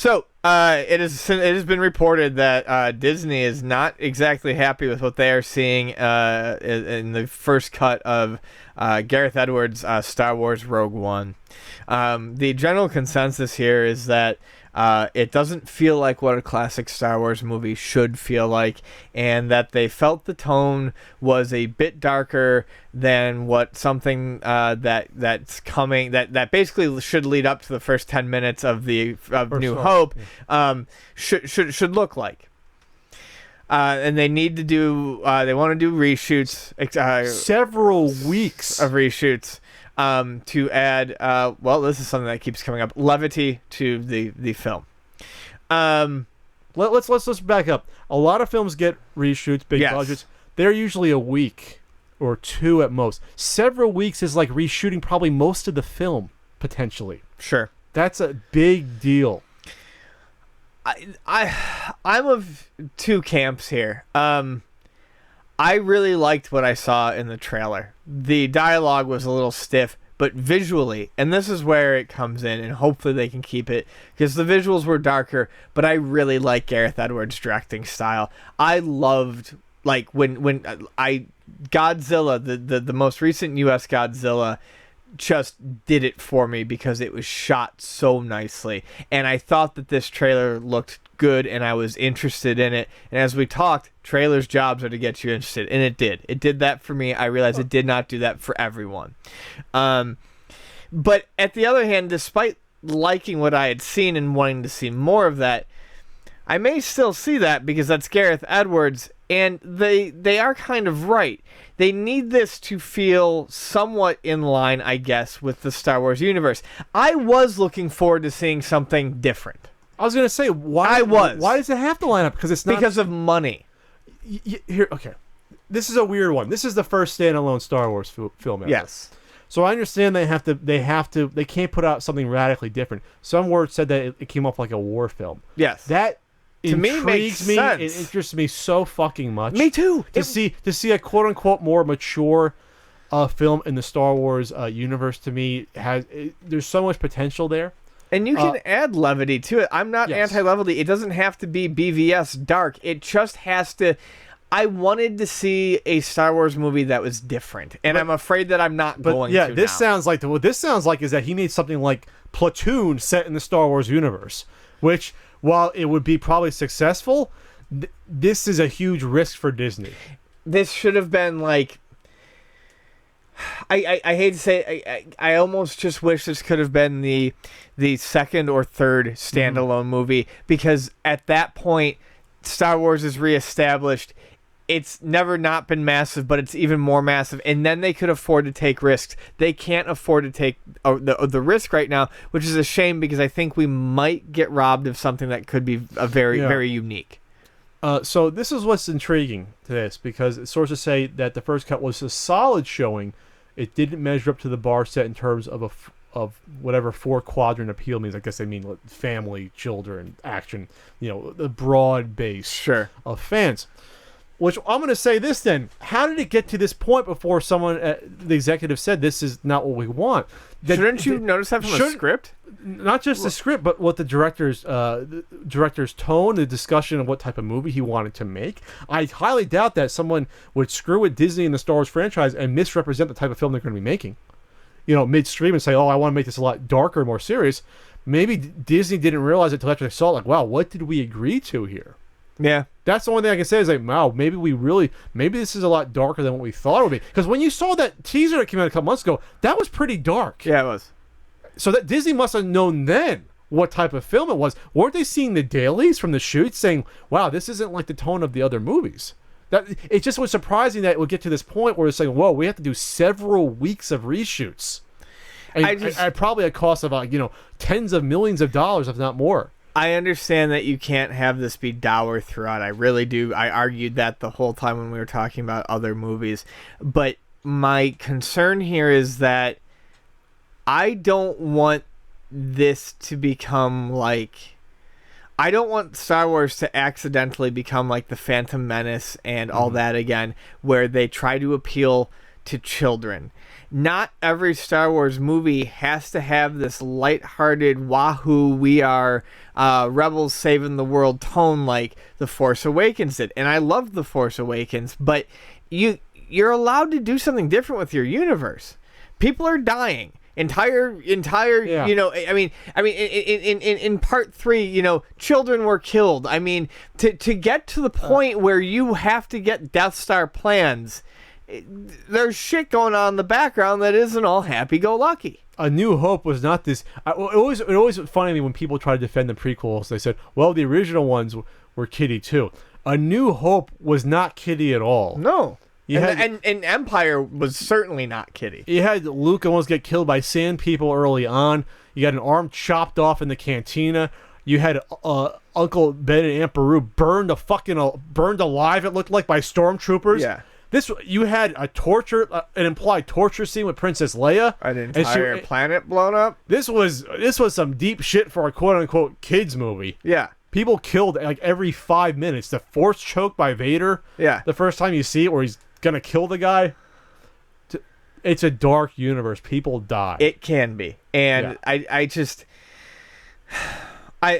So, it has been reported that Disney is not exactly happy with what they are seeing in the first cut of Gareth Edwards' Star Wars Rogue One. The general consensus here is that it doesn't feel like what a classic Star Wars movie should feel like, and that they felt the tone was a bit darker than what something that's coming that basically should lead up to the first 10 minutes of New Hope should look like. And they need to do they want to do reshoots, several weeks of reshoots. To add, this is something that keeps coming up, levity to the film. Let's back up. A lot of films get reshoots, big budgets. They're usually a week or two at most. Several weeks is like reshooting probably most of the film, potentially. Sure. That's a big deal. I'm of two camps here. I really liked what I saw in the trailer. The dialogue was a little stiff, but visually, and this is where it comes in, and hopefully they can keep it, because the visuals were darker, but I really like Gareth Edwards' directing style. I loved, like, when Godzilla, the most recent U.S. Godzilla, just did it for me because it was shot so nicely, and I thought that this trailer looked good, and I was interested in it. And as we talked, trailers' jobs are to get you interested, and it did that for me. I realized it did not do that for everyone, but at the other hand, despite liking what I had seen and wanting to see more of that, I may still see that because that's Gareth Edwards, and they are kind of right. They need this to feel somewhat in line, I guess, with the Star Wars universe. I was looking forward to seeing something different. I was going to say, why does it have to line up? Because it's not... Because of money. Here, okay. This is a weird one. This is the first standalone Star Wars film ever. Yes. So I understand they can't put out something radically different. Some words said that it came off like a war film. Yes. That to me makes sense. It interests me so fucking much. Me too. To see a quote unquote more mature film in the Star Wars universe, to me there's so much potential there. And you can add levity to it. I'm not anti-levity. It doesn't have to be BVS dark. It just has to... I wanted to see a Star Wars movie that was different, and I'm afraid that I'm not going to this now. What this sounds like is that he needs something like Platoon set in the Star Wars universe, which, while it would be probably successful, this is a huge risk for Disney. This should have been like... I hate to say I almost just wish this could have been the second or third standalone movie, because at that point Star Wars is reestablished. It's never not been massive, but it's even more massive, and then they could afford to take risks. They can't afford to take the risk right now, which is a shame, because I think we might get robbed of something that could be very unique. So this is what's intriguing to this, because sources say that the first cut was a solid showing. It didn't measure up to the bar set in terms of whatever 4-quadrant appeal means. I guess they mean family, children, action, the broad base of fans. Which I'm going to say this then. How did it get to this point before someone, the executive, said this is not what we want? Shouldn't you notice that from the script? Not just the script, but what the director's tone, the discussion of what type of movie he wanted to make. I highly doubt that someone would screw with Disney and the Star Wars franchise and misrepresent the type of film they're going to be making. Midstream and say, oh, I want to make this a lot darker, more serious. Maybe Disney didn't realize it until after they saw it, like, wow, what did we agree to here? Yeah. That's the only thing I can say is like, wow, maybe this is a lot darker than what we thought it would be. Because when you saw that teaser that came out a couple months ago, that was pretty dark. Yeah, it was. So that Disney must have known then what type of film it was. Weren't they seeing the dailies from the shoots saying, wow, this isn't like the tone of the other movies? It just was surprising that it would get to this point where it's like, whoa, we have to do several weeks of reshoots. And probably a cost of tens of millions of dollars, if not more. I understand that you can't have this be dour throughout. I really do. I argued that the whole time when we were talking about other movies. But my concern here is that I don't want this to become like... I don't want Star Wars to accidentally become like the Phantom Menace and all that again, where they try to appeal to children. Not every Star Wars movie has to have this lighthearted wahoo, we are rebels saving the world tone like The Force Awakens did. And I love The Force Awakens, but you're allowed to do something different with your universe. People are dying. Entire Yeah. in part 3, children were killed. I mean, to get to the point where you have to get Death Star plans, there's shit going on in the background that isn't all happy-go-lucky. A New Hope was not this. It always funny when people try to defend the prequels. They said, "Well, the original ones were kiddie too." A New Hope was not kiddie at all. No, and Empire was certainly not kiddie. You had Luke almost get killed by sand people early on. You got an arm chopped off in the cantina. You had Uncle Ben and Aunt Beru burned alive. It looked like by stormtroopers. Yeah. You had an implied torture scene with Princess Leia. An entire planet blown up. This was some deep shit for a quote unquote kids movie. Yeah. People killed like every 5 minutes. The force choke by Vader. Yeah. The first time you see it, where he's gonna kill the guy. It's a dark universe. People die. It can be, and yeah. I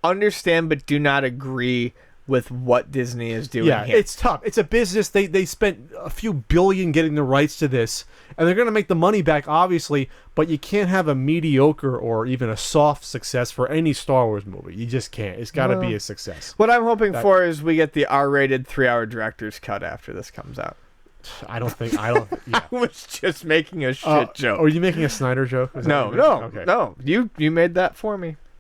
understand, but do not agree with what Disney is doing. Yeah, here. It's tough. It's a business. They spent a few billion getting the rights to this, and they're going to make the money back, obviously, but you can't have a mediocre or even a soft success for any Star Wars movie. You just can't. It's got to be a success. What I'm hoping for is we get the R-rated 3-hour director's cut after this comes out. I don't. Yeah. I was just making a shit joke. Are you making a Snyder joke? No. You made that for me.